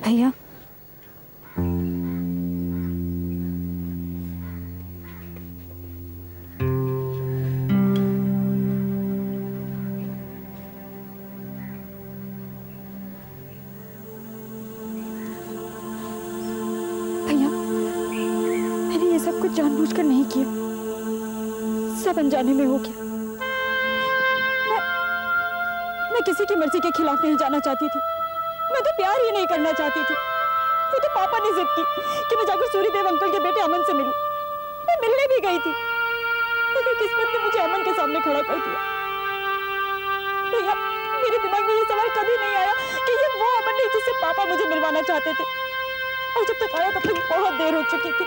भैया सब कुछ जानबूझकर नहीं किया, सब अनजाने में हो गया। मैं किसी की मर्जी के खिलाफ नहीं जाना चाहती थी, मैं तो प्यार ही नहीं करना चाहती थी। वो तो पापा ने जिद की कि मैं जाकर सूर्यदेव अंकल के बेटे अमन से मिलूं। मैं मिलने भी गई थी, मगर किस्मत ने मुझे अमन के सामने खड़ा कर दिया। भैया, मेरे दिमाग में ये सवाल कभी नहीं आया कि ये वो अमन नहीं जिससे पापा मुझे मिलवाना चाहते थे। और जब तक आया तब तक बहुत देर हो चुकी थी।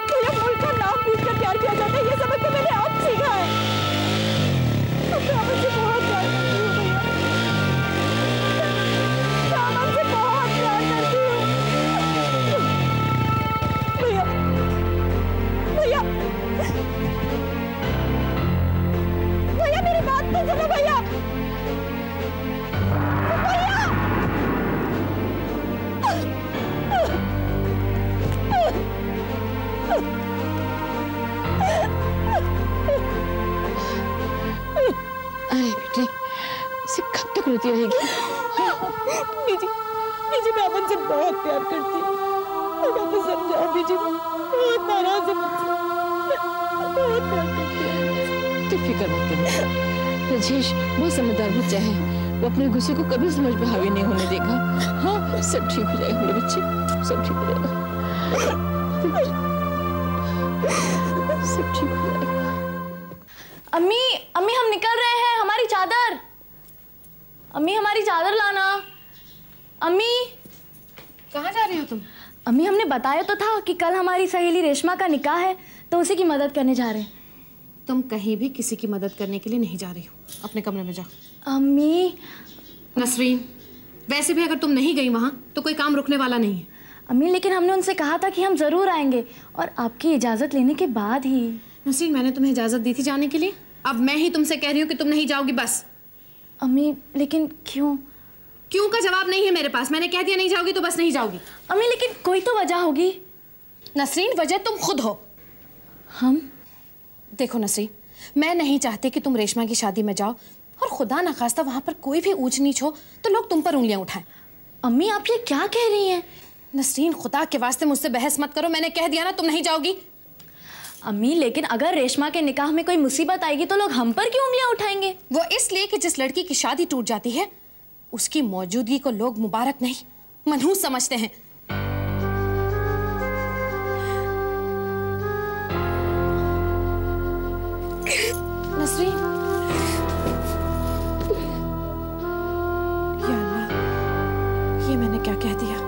भैया, मुल्क का नाम पूछकर प्यार किया जाता है, ये सबक तो मैंने आज सीखा है। मैं अमन से बहुत प्यार करती हूँ भैया, मैं अमन से बहुत प्यार करती हूँ। भैया भैया भैया, मेरी बात तो सुनो भैया। अरे बेटे, इसे कब तक रोती रहेगी? बीजी, मैं अमन से बहुत प्यार करती हूँ। तो समझाओ बीजी, बहुत नाराज है मुझसे, बहुत प्यार करती हूँ। तो फिक्र मत करो, राजेश बहुत समझदार बच्चा है, वो अपने गुस्से को कभी समझ पे हावी नहीं होने देगा। हाँ, सब ठीक हो जाएगा मेरे बच्चे, सब ठीक हो जाएगा, सब ठीक हो जाएगा। अम्मी, अम्मी हम निकल रहे हैं, हमारी चादर। अम्मी हमारी चादर लाना। अम्मी, कहाँ जा रही हो तुम? अम्मी हमने बताया तो था कि कल हमारी सहेली रेशमा का निकाह है, तो उसी की मदद करने जा रहे हैं। तुम कहीं भी किसी की मदद करने के लिए नहीं जा रही हो, अपने कमरे में जाओ। अम्मी। नसरीन, वैसे भी अगर तुम नहीं गई वहाँ तो कोई काम रुकने वाला नहीं है। अम्मी, लेकिन हमने उनसे कहा था कि हम जरूर आएंगे, और आपकी इजाजत लेने के बाद ही। नसरीन, मैंने तुम्हें इजाजत दी थी जाने के लिए, अब मैं ही तुमसे कह रही हूँ कि तुम नहीं जाओगी बस। अम्मी, लेकिन क्यों? क्यों का जवाब नहीं है मेरे पास, मैंने कह दिया नहीं जाओगी तो बस नहीं जाओगी। अम्मी, लेकिन कोई तो वजह होगी। नसरीन, वजह तुम खुद हो। हम? देखो नसरीन, मैं नहीं चाहती कि तुम रेशमा की शादी में जाओ, और खुदा न खास्ता वहां पर कोई भी ऊंच नीच हो तो लोग तुम पर उंगलियां उठाएं। अम्मी, आप ये क्या कह रही हैं? नसरीन, खुदा के वास्ते मुझसे बहस मत करो, मैंने कह दिया ना तुम नहीं जाओगी। अम्मी, लेकिन अगर रेशमा के निकाह में कोई मुसीबत आएगी तो लोग हम पर क्यों उंगलियां उठाएंगे? वो इसलिए कि जिस लड़की की शादी टूट जाती है उसकी मौजूदगी को लोग मुबारक नहीं मनहूस समझते हैं। नसरीन, या अल्लाह, ये मैंने क्या कह दिया?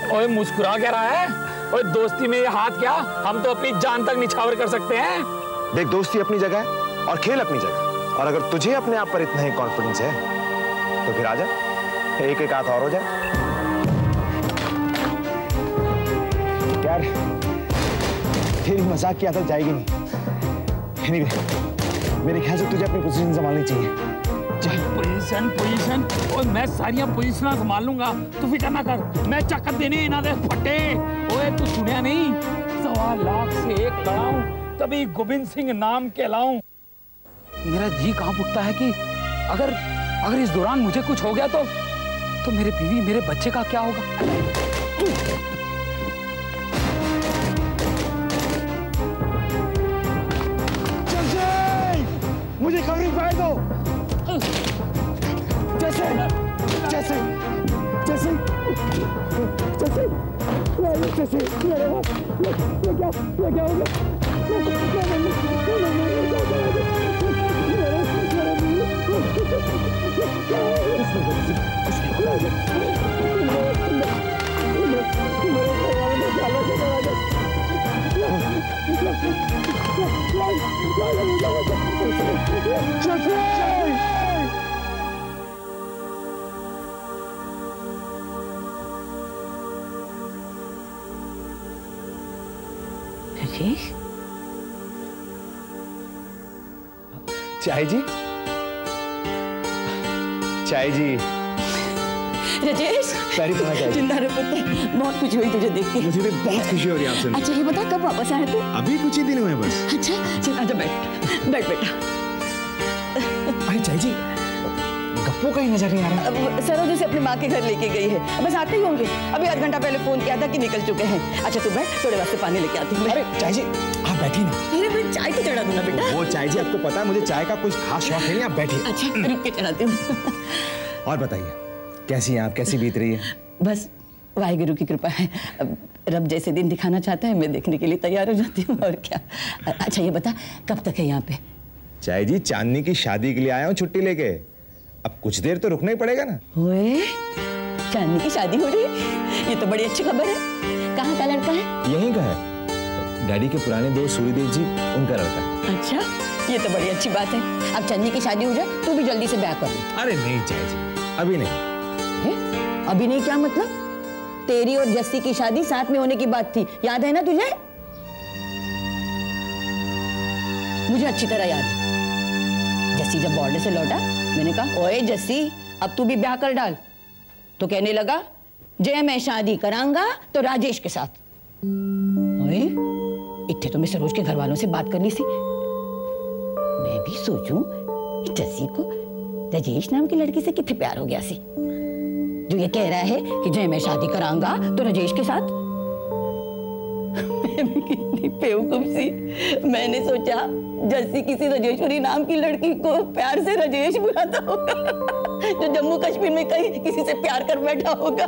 ओए, मुस्कुरा क्या रहा है? ओए, दोस्ती में ये हाथ क्या, हम तो अपनी जान तक निछावर कर सकते हैं। देख, दोस्ती अपनी जगह है और खेल अपनी जगह, और अगर तुझे अपने आप पर इतना ही कॉन्फिडेंस है तो फिर आजा, एक एक हाथ और हो जाए। यार, तेरी मजाक की आदत जाएगी नहीं। Anyway, मेरे ख्याल से तुझे अपनी पोजीशन संभालनी चाहिए। पोजीशन और मैं सारियां पोजीशनां संभाल लूंगा, तू फिक्र ना कर। मैं चक्कर देने इना दे फटे। ओए, तू सुनिया नहीं, 1.25 लाख से एक लड़ाऊं तभी गोविंद सिंह नाम कहलाऊं। मेरा जी कहां उठता है कि अगर इस दौरान मुझे कुछ हो गया तो मेरे बीवी मेरे बच्चे का क्या होगा? मुझे कवरिंग फायर दो। जैसे राजेश, चाय जी, चाय जी। राजेश, पैरी पड़ा चाय जी। जिंदा रहे पुत्र, बहुत खुशी हुई तुझे देख के। मुझे भी बहुत खुशी हो रही है आपसे। अच्छा ये बता कब वापस आया तू? अभी कुछ ही दिन हुए बस। अच्छा चल आजा बैठ, बैठ बेटा। अरे चाय जी, गप्पू कहीं नजर नहीं आ रहा। सरोज से अपनी माँ के घर लेके गई है, बस आते ही होंगे। अभी आध घंटा पहले फोन किया था कि निकल चुके हैं। अच्छा तू बैठ, थोड़े वास्ते पानी लेके आती हूँ। अरे चाय जी आप बैठिए ना। अरे मैं चाय तो चढ़ा दूँ ना बेटा। वो चाय जी आपको पता है मुझे चाय का कुछ खास शौक है नहीं, आप बैठिए। अच्छा रुक के चढ़ाती हूँ। और बताइए कैसी हैं आप, कैसी बीत रही है? बस वाहिगुरु की कृपा है। अब रब जैसे दिन दिखाना चाहता है मैं देखने के लिए तैयार हो जाती हूँ, और क्या। अच्छा ये बता कब तक है यहाँ पे? चाय जी चांदनी की शादी के लिए आया हूँ छुट्टी लेके, अब कुछ देर तो रुकना ही पड़ेगा ना। ओए चांदनी की शादी हो रही है, ये तो बड़ी अच्छी खबर है। कहाँ का लड़का है? यहीं का है, डैडी के पुराने दोस्त सूर्यदेव जी, उनका लड़का है। अच्छा ये तो बड़ी अच्छी बात है। अब चांदनी की शादी हो जाए तू भी जल्दी से ब्याह कर ले। अरे नहीं चाय जी अभी नहीं। अभी नहीं क्या मतलब? तेरी और जस्सी की शादी साथ में होने की बात थी, याद है ना तुझे? मुझे अच्छी तरह याद है। जस्सी जब बॉर्डर से लौटा मैंने कहा ओए जस्सी अब तू भी ब्याह कर डाल, तो कहने लगा जे मैं शादी करांगा तो राजेश के साथ। ओए इतने तो मैं सरोज के घर वालों से बात कर ली थी। मैं भी सोचूं जस्सी को राजेश नाम की लड़की से कितने प्यार हो गया सी, जो ये कह रहा है कि जय मैं शादी करांगा तो राजेश के साथ। मैं भी कितनी बेवकूफ सी, मैंने सोचा जैसी किसी राजेश्वरी नाम की लड़की को प्यार से राजेश बुलाता होगा, जो जम्मू कश्मीर में कहीं किसी से प्यार कर बैठा होगा।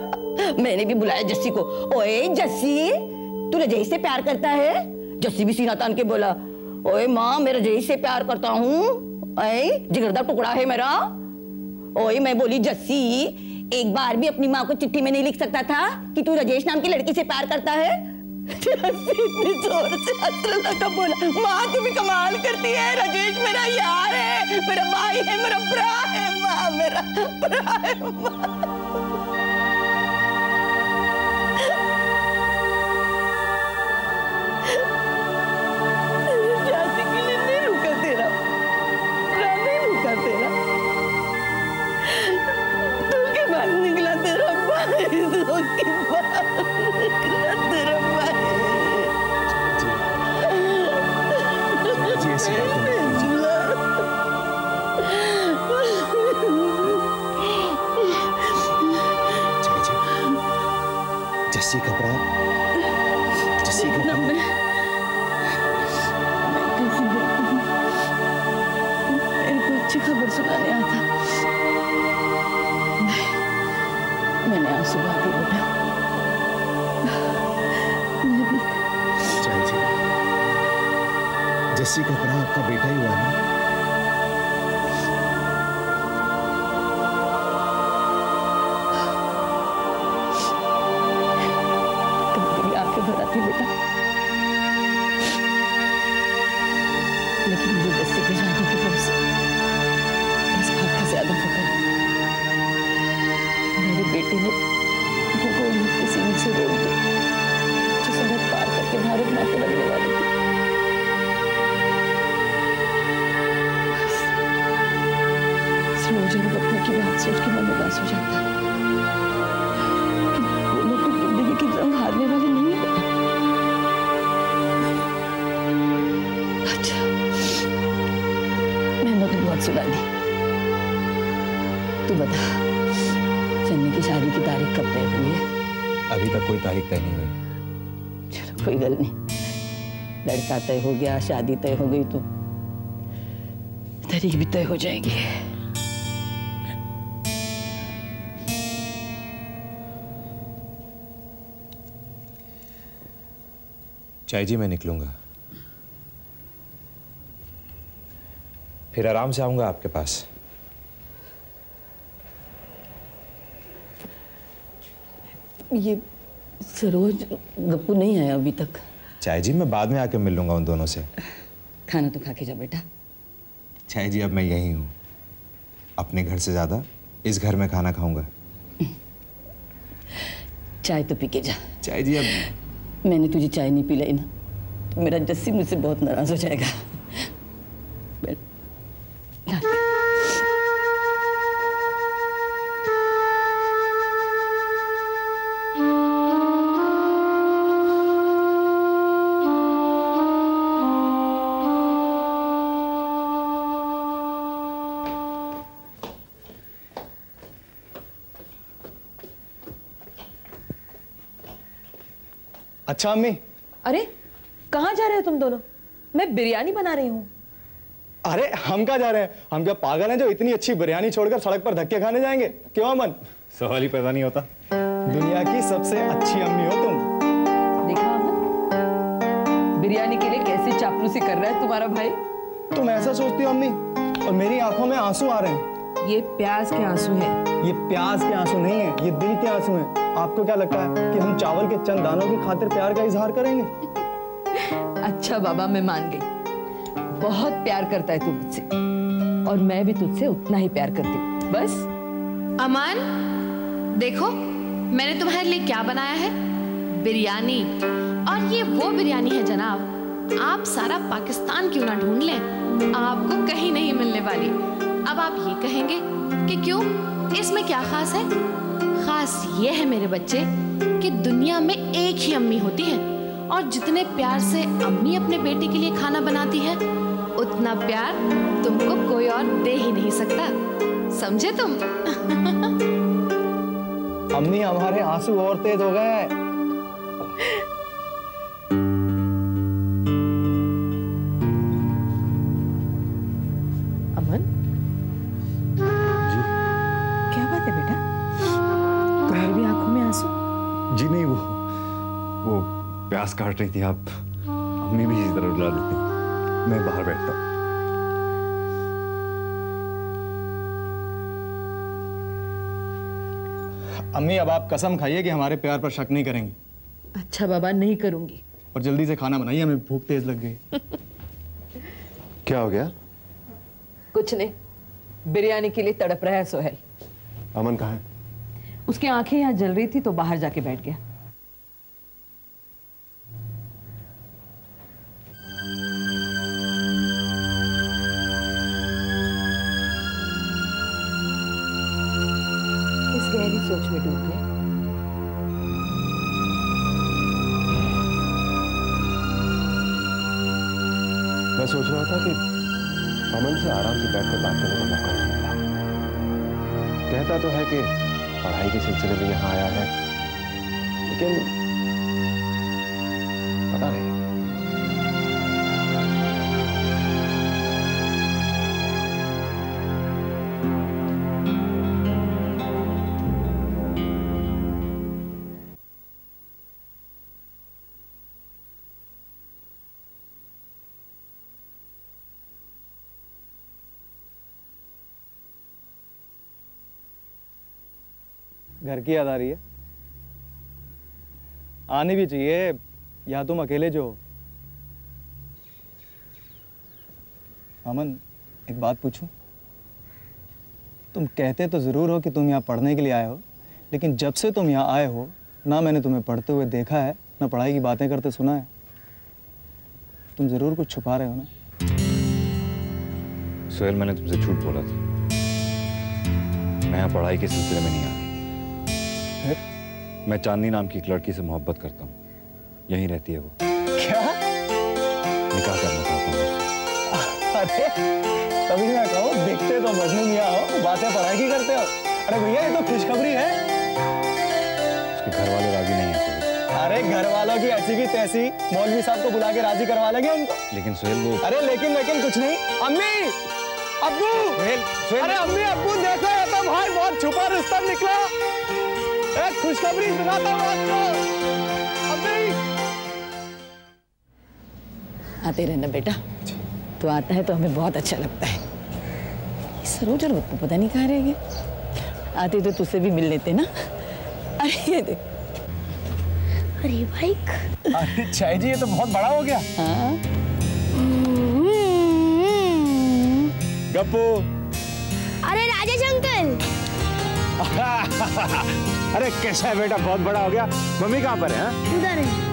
मैंने भी बुलाया जस्सी को, ओए जस्सी तू राजेश से प्यार करता है? जस्सी भी सीना तान के बोला ओए माँ मैं राजेश से प्यार करता हूँ, जिगरदा टुकड़ा है मेरा। ओए मैं बोली जस्सी एक बार भी अपनी माँ को चिट्ठी में नहीं लिख सकता था कि तू राजेश नाम की लड़की से प्यार करता है? इतनी जोर से हंसने लगा, बोला माँ तू भी कमाल करती है, राजेश मेरा यार है, मेरा भाई है, मेरा भरा है माँ, मेरा भरा है माँ। शादी के लिए नहीं रुका तेरा, नहीं रुका तेरा, तू के बाद निकला तेरा भाई, तू के बाद निकला तेरा भाई। जी ऐसी बात नहीं। जस्सी घबरा, जस्सी घबरा। मेरे को अच्छी खबर सुनाने आया था, मैंने आंसू बहा दिए बेटा। चाय जी जस्सी घबरा आपका बेटा ही हुआ ना? थी बेटा, लेकिन मुझे जस्सी के जाने की वजह से इस बात का ज्यादा फिक्र है। मेरे बेटे ने वो किसी ने से रोक दी जो सरहद पार करके भारत माँ को लगने वाली थी। रोज अपने की बात सोच के मन उदास हो जाता है। वो लोग तो जिंदगी की जंग हारने वाले नहीं है। सुना दी। तू बता चन्नी की शादी की तारीख कब तय हुई है? अभी तक कोई तारीख तय नहीं हुई। चलो कोई गल नहीं, लड़का तय हो गया, शादी तय हो गई तो तारीख भी तय हो जाएगी। चाय जी, मैं निकलूंगा, फिर आराम से आऊंगा आपके पास। ये सरोज गप्पू नहीं आया अभी तक। चाय जी, मैं बाद में आके मिल लूंगा उन दोनों से। खाना तो खा के जा बेटा। चाय जी, अब मैं यहीं हूँ, अपने घर से ज्यादा इस घर में खाना खाऊंगा। चाय तो पी के जा। चाय जी, अब मैंने तुझे चाय नहीं पिलाई ना तो मेरा जस्सी मुझसे बहुत नाराज हो जाएगा। अच्छा अम्मी। अरे कहाँ जा रहे हो तुम दोनों? मैं बिरयानी बना रही हूँ। अरे हम कहाँ जा रहे हैं? हम क्या पागल हैं जो इतनी अच्छी बिरयानी छोड़कर सड़क पर धक्के खाने जाएंगे? क्यों अमन? सवाल ही पैदा नहीं होता। दुनिया की सबसे अच्छी अम्मी हो तुम। देखा अमन, बिरयानी के लिए कैसे चापलूसी कर रहा है तुम्हारा भाई। तुम ऐसा सोचती हो अम्मी? और मेरी आंखों में आंसू आ रहे हैं। ये प्याज के आंसू हैं। ये प्याज के आंसू नहीं है, ये दिल के आंसू हैं। आपको क्या लगता है कि हम चावल के चंद दानों की खातिर प्यार का इजहार करेंगे? अच्छा बाबा, मैं मान गई। बहुत प्यार करता है तू मुझसे और मैं भी तुझसे उतना ही प्यार करती हूँ। बस। अमन देखो, मैंने तुम्हारे लिए क्या बनाया है, बिरयानी। और ये वो बिरयानी है जनाब, आप सारा पाकिस्तान क्यों ना ढूंढ लें, आपको कहीं नहीं मिलने वाली। अब आप ये कहेंगे कि क्यों, इसमें क्या खास है? खास ये है मेरे बच्चे कि दुनिया में एक ही अम्मी होती है और जितने प्यार से अम्मी अपने बेटे के लिए खाना बनाती है उतना प्यार तुमको कोई और दे ही नहीं सकता। समझे तुम? अम्मी, हमारे आंसू और तेज हो गए हैं। अमन जी। क्या बात है बेटा, तुम्हारी भी आंखों में आंसू? जी नहीं, वो प्याज काट रही थी, आप अम्मी भी इसी तरह रुला देती हैं। मैं बाहर बैठता हूँ। अम्मी, अब आप कसम खाइए कि हमारे प्यार पर शक नहीं करेंगी। अच्छा बाबा, नहीं करूंगी। और जल्दी से खाना बनाइए, हमें भूख तेज लग गई। क्या हो गया? कुछ नहीं, बिरयानी के लिए तड़प रहा है सोहेल। अमन कहाँ है? उसकी आंखें यहाँ जल रही थी तो बाहर जाके बैठ गया। इस गहरी सोच में डूब गया। मैं सोच रहा था कि अमन से आराम से बैठकर बात करने का मौका नहीं मिला। कहता तो है कि पढ़ाई के सिलसिले में यहाँ आया है, लेकिन पता नहीं। घर की याद आ रही है? आनी भी चाहिए, या तुम अकेले जो हो। अमन, एक बात पूछूं? तुम कहते तो जरूर हो कि तुम यहाँ पढ़ने के लिए आए हो, लेकिन जब से तुम यहाँ आए हो ना मैंने तुम्हें पढ़ते हुए देखा है ना पढ़ाई की बातें करते सुना है। तुम जरूर कुछ छुपा रहे हो ना? सोहेल, मैंने तुमसे झूठ बोला था। मैं यहाँ पढ़ाई के सिलसिले में नहीं आया। मैं चांदनी नाम की एक लड़की से मोहब्बत करता हूँ, यहीं रहती है वो। क्या? निकाह करना चाहता हूँ। अरे तभी मैं कहूँ, दिखते तो मजनू मियां हो, बातें पढ़ाई की करते हो। अरे भैया, ये तो खुशखबरी है। उसके घर वाले राजी नहीं है सोहेल। अरे घर वालों की ऐसी की तैसी, मौलवी साहब को बुला के राजी करवा लेंगे उनको। लेकिन सोहेल वो। अरे लेकिन कुछ नहीं। अम्मी, अब्बू, अरे अम्मी अब्बू देखो, ये तो भाई बहुत छुपा रिश्ता निकला। एक खुशखबरी सुनाता हूँ आपको। अम्मी, आते रहना बेटा, तो आता है तो हमें बहुत अच्छा लगता है। सरोज और वो पता नहीं कहाँ रह गए, आते तो तुझसे भी मिल लेते ना। अरे ये देख, अरे भाई, अरे चाय जी, ये तो बहुत बड़ा हो गया। हाँ गप्पू। अरे राजेश अंकल। अरे कैसा है बेटा, बहुत बड़ा हो गया। मम्मी कहाँ पर है? उधर है।